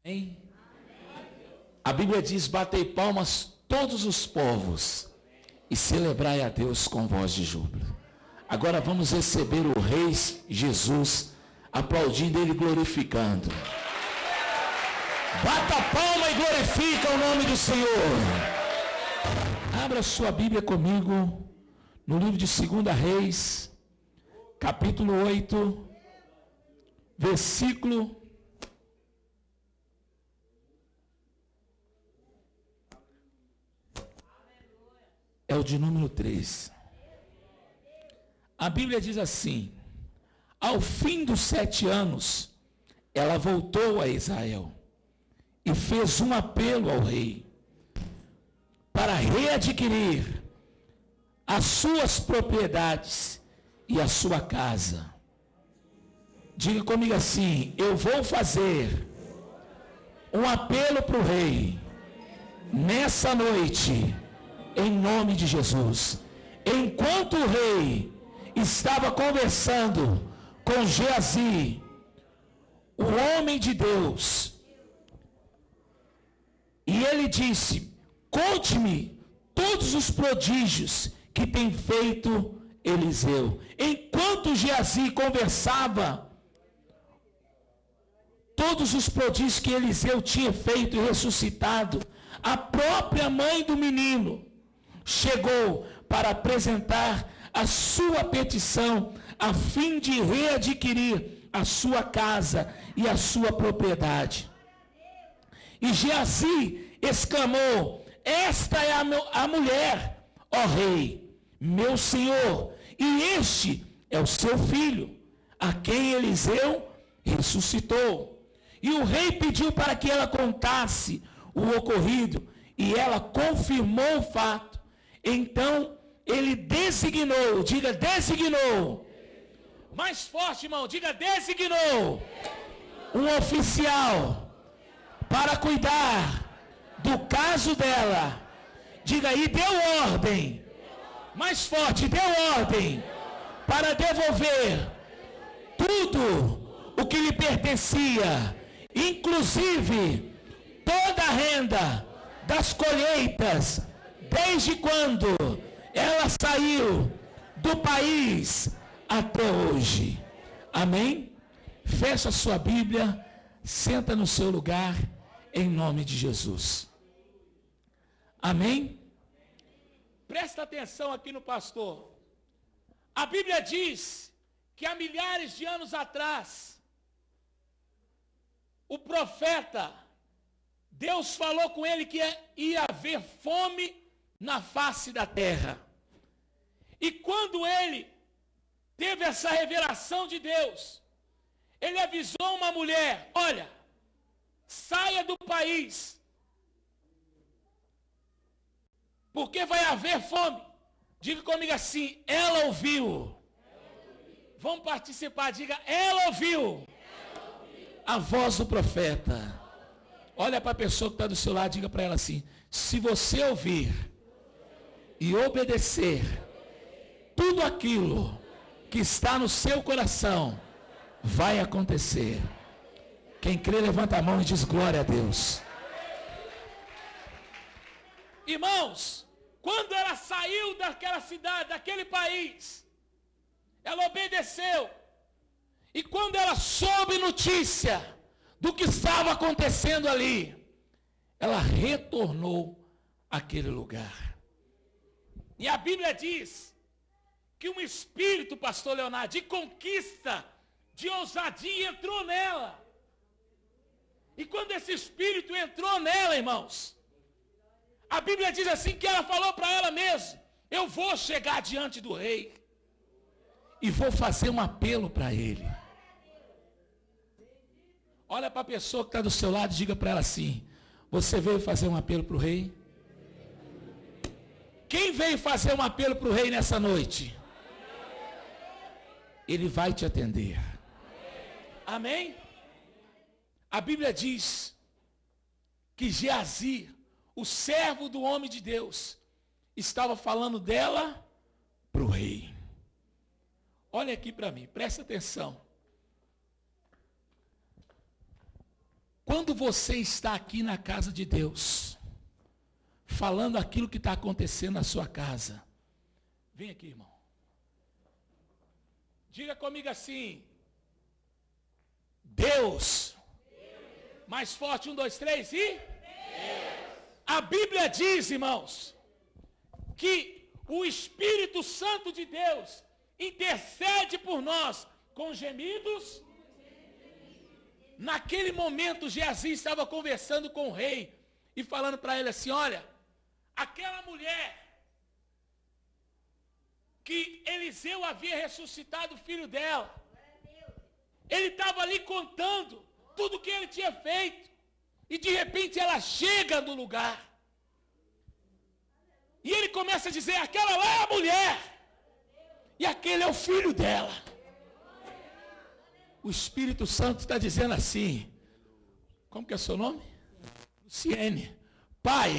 Hein? A Bíblia diz: batei palmas todos os povos e celebrai a Deus com voz de júbilo. Agora vamos receber o Rei Jesus, aplaudindo Ele, glorificando. Bata a palma e glorifica o nome do Senhor. Abra sua Bíblia comigo no livro de 2 Reis, capítulo 8, versículo é o de número 3. A Bíblia diz assim: ao fim dos 7 anos, ela voltou a Israel e fez um apelo ao rei para readquirir as suas propriedades e a sua casa. Diga comigo assim: eu vou fazer um apelo para o rei nessa noite, em nome de Jesus. Enquanto o rei estava conversando com Geazi, o homem de Deus, e ele disse: conte-me todos os prodígios que tem feito Eliseu. Enquanto Geazi conversava, todos os prodígios que Eliseu tinha feito e ressuscitado, a própria mãe do menino chegou para apresentar a sua petição, a fim de readquirir a sua casa e a sua propriedade. E Geazi exclamou: esta é a mulher, ó rei, meu senhor, e este é o seu filho, a quem Eliseu ressuscitou. E o rei pediu para que ela contasse o ocorrido, e ela confirmou o fato. Então ele designou, diga designou, mais forte, irmão, diga designou, um oficial para cuidar do caso dela. Diga aí, deu ordem, mais forte, deu ordem para devolver tudo o que lhe pertencia, inclusive toda a renda das colheitas, desde quando ela saiu do país até hoje. Amém? Fecha a sua Bíblia, senta no seu lugar, em nome de Jesus. Amém? Presta atenção aqui no pastor. A Bíblia diz que há milhares de anos atrás, o profeta, Deus falou com ele que ia haver fome na face da terra. E quando ele teve essa revelação de Deus, ele avisou uma mulher: olha, saia do país, porque vai haver fome. Diga comigo assim: ela ouviu. Vamos participar, diga: ela ouviu a voz do profeta. Olha para a pessoa que está do seu lado, diga para ela assim: se você ouvir e obedecer tudo aquilo que está no seu coração, vai acontecer. Quem crê, levanta a mão e diz glória a Deus. Irmãos, quando ela saiu daquela cidade, daquele país, ela obedeceu. E quando ela soube notícia do que estava acontecendo ali, ela retornou àquele lugar. E a Bíblia diz que um espírito, pastor Leonardo, de conquista, de ousadia entrou nela. E quando esse espírito entrou nela, irmãos, a Bíblia diz assim que ela falou para ela mesma: eu vou chegar diante do rei e vou fazer um apelo para ele. Olha para a pessoa que está do seu lado e diga para ela assim: você veio fazer um apelo para o rei? Quem veio fazer um apelo para o rei nessa noite? Ele vai te atender. Amém? A Bíblia diz que Geazi, o servo do homem de Deus, estava falando dela para o rei. Olha aqui para mim, presta atenção. Quando você está aqui na casa de Deus, falando aquilo que está acontecendo na sua casa, vem aqui, irmão. Diga comigo assim: Deus. Mais forte, 1, 2, 3 e? Deus. A Bíblia diz, irmãos, que o Espírito Santo de Deus intercede por nós com gemidos. Naquele momento, Geazi estava conversando com o rei e falando para ele assim: olha, aquela mulher que Eliseu havia ressuscitado o filho dela, ele estava ali contando tudo o que ele tinha feito, e de repente ela chega no lugar, e ele começa a dizer: aquela lá é a mulher, e aquele é o filho dela. O Espírito Santo está dizendo assim: como que é o seu nome? Luciene. Pai,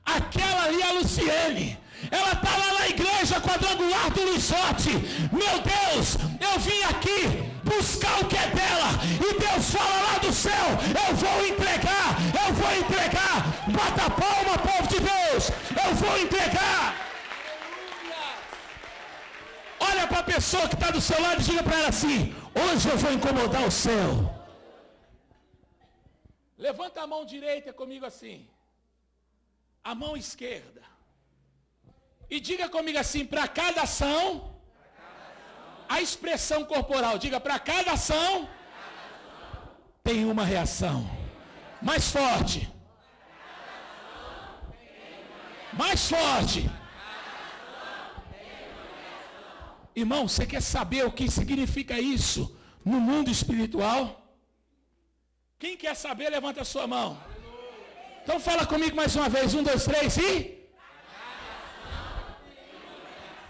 aquela ali é a Luciene. Ela está lá na igreja quadrangular do Luizote. Meu Deus, eu vim aqui buscar o que é dela. E Deus fala lá do céu: eu vou entregar. Bata a palma, povo de Deus. Eu vou entregar. Olha para a pessoa que está do seu lado e diga para ela assim: hoje eu vou incomodar o céu. Levanta a mão direita comigo assim, a mão esquerda, e diga comigo assim: para cada ação, a expressão corporal, diga: para cada ação, tem uma reação. Mais forte. Mais forte. Irmão, você quer saber o que significa isso no mundo espiritual? Quem quer saber, levanta a sua mão. Então fala comigo mais uma vez. 1, 2, 3 e...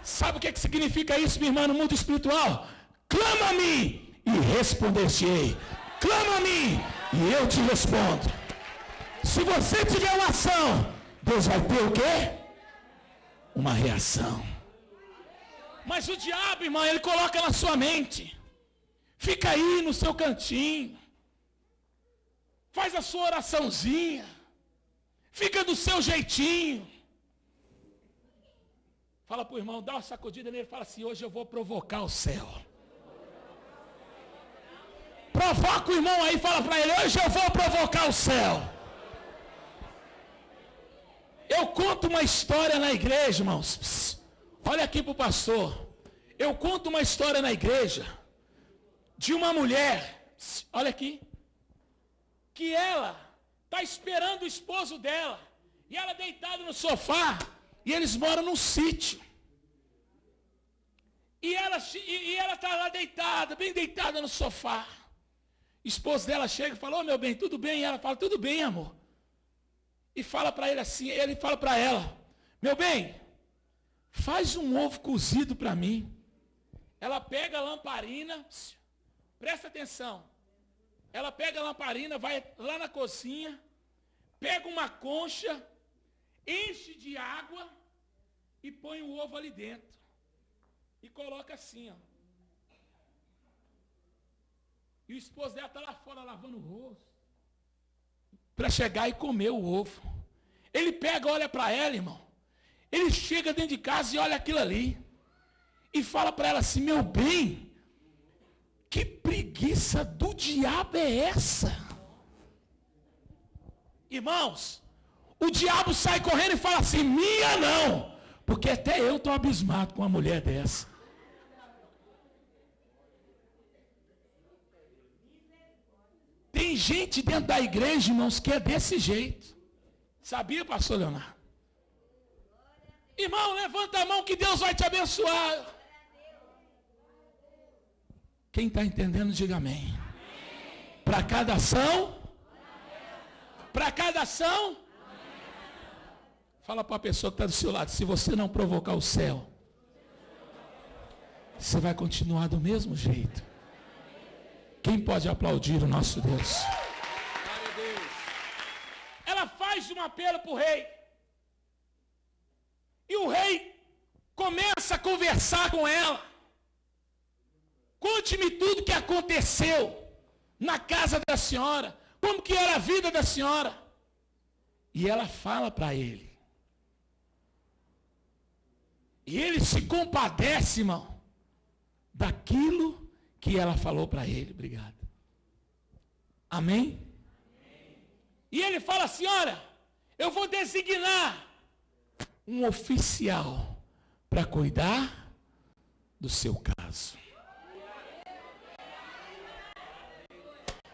Sabe o que significa isso, minha irmã, no mundo espiritual? Clama a mim e responder-te-ei. Clama a mim e eu te respondo. Se você tiver uma ação, Deus vai ter o quê? Uma reação. Mas o diabo, irmão, ele coloca na sua mente: fica aí no seu cantinho, faz a sua oraçãozinha, fica do seu jeitinho. Fala para o irmão, dá uma sacudida nele e fala assim: hoje eu vou provocar o céu. Provoca o irmão aí, fala para ele: hoje eu vou provocar o céu. Eu conto uma história na igreja, irmãos. Psst, olha aqui para o pastor. Eu conto uma história na igreja de uma mulher, psst, olha aqui, que ela está esperando o esposo dela, e ela deitada no sofá, e eles moram num sítio. E ela está lá deitada, bem deitada no sofá. O esposo dela chega e fala: ô meu bem, tudo bem? E ela fala: tudo bem, amor. E fala para ele assim, ele fala para ela: meu bem, faz um ovo cozido para mim. Ela pega a lamparina, presta atenção. Ela pega a lamparina, vai lá na cozinha, pega uma concha, enche de água e põe o ovo ali dentro. E coloca assim, ó. E o esposo dela está lá fora lavando o rosto para chegar e comer o ovo. Ele pega, olha para ela, irmão. Ele chega dentro de casa e olha aquilo ali. E fala para ela assim: meu bem, que preguiça do diabo é essa? Irmãos, o diabo sai correndo e fala assim: minha não. Porque até eu estou abismado com uma mulher dessa. Tem gente dentro da igreja, irmãos, que é desse jeito. Sabia, pastor Leonardo? Irmão, levanta a mão que Deus vai te abençoar. Quem está entendendo, diga amém. Para cada ação, fala para a pessoa que está do seu lado: se você não provocar o céu, você vai continuar do mesmo jeito. Quem pode aplaudir o nosso Deus? Ela faz um apelo para o rei. E o rei começa a conversar com ela. Conte-me tudo que aconteceu na casa da senhora. como que era a vida da senhora? E ela fala para ele. E ele se compadece, irmão, daquilo que ela falou para ele. Obrigado. Amém? E ele fala assim, olha, eu vou designar um oficial para cuidar do seu caso.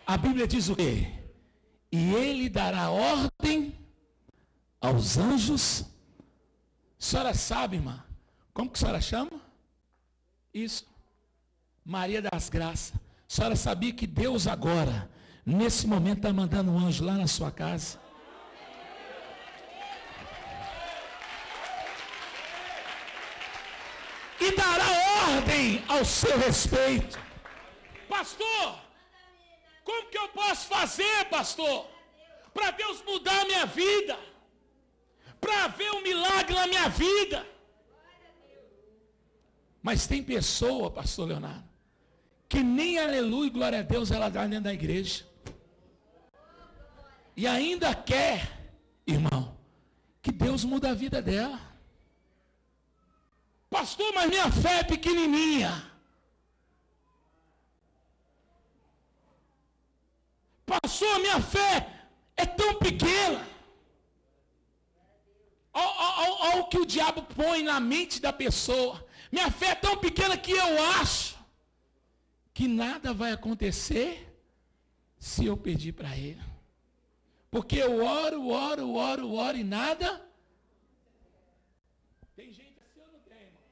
A Bíblia diz o quê? E ele dará ordem aos anjos. A senhora sabe, irmã, como que a senhora chama? Isso. Maria das Graças. A senhora sabia que Deus agora, nesse momento, está mandando um anjo lá na sua casa? E dará ordem ao seu respeito. Pastor, como que eu posso fazer, pastor, para Deus mudar a minha vida? Para ver um milagre na minha vida? Mas tem pessoa, pastor Leonardo, que nem aleluia e glória a Deus ela dá dentro da igreja. E ainda quer, irmão, que Deus muda a vida dela. Pastor, mas minha fé é pequenininha. Pastor, minha fé é tão pequena. Olha o que o diabo põe na mente da pessoa. Minha fé é tão pequena que eu acho que nada vai acontecer se eu pedir para ele. Porque eu oro e nada. Tem gente assim ou não tem, irmão?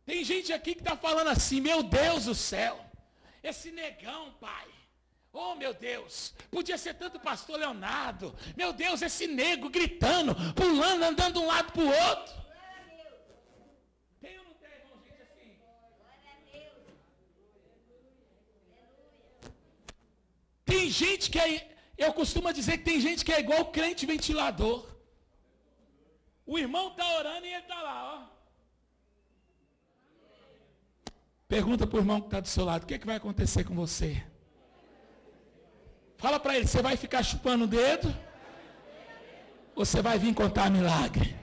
Tem gente aqui que está falando assim, meu Deus do céu, esse negão, pai. Oh, meu Deus, podia ser tanto pastor Leonardo. Meu Deus, esse nego gritando, pulando, andando de um lado para o outro. Tem ou não tem, irmão, gente assim? Tem gente que é, eu costumo dizer que tem gente que é igual o crente ventilador. O irmão está orando e ele está lá, ó. Pergunta para o irmão que está do seu lado, o que vai acontecer com você? Fala para ele, você vai ficar chupando o dedo? Ou você vai vir contar milagre?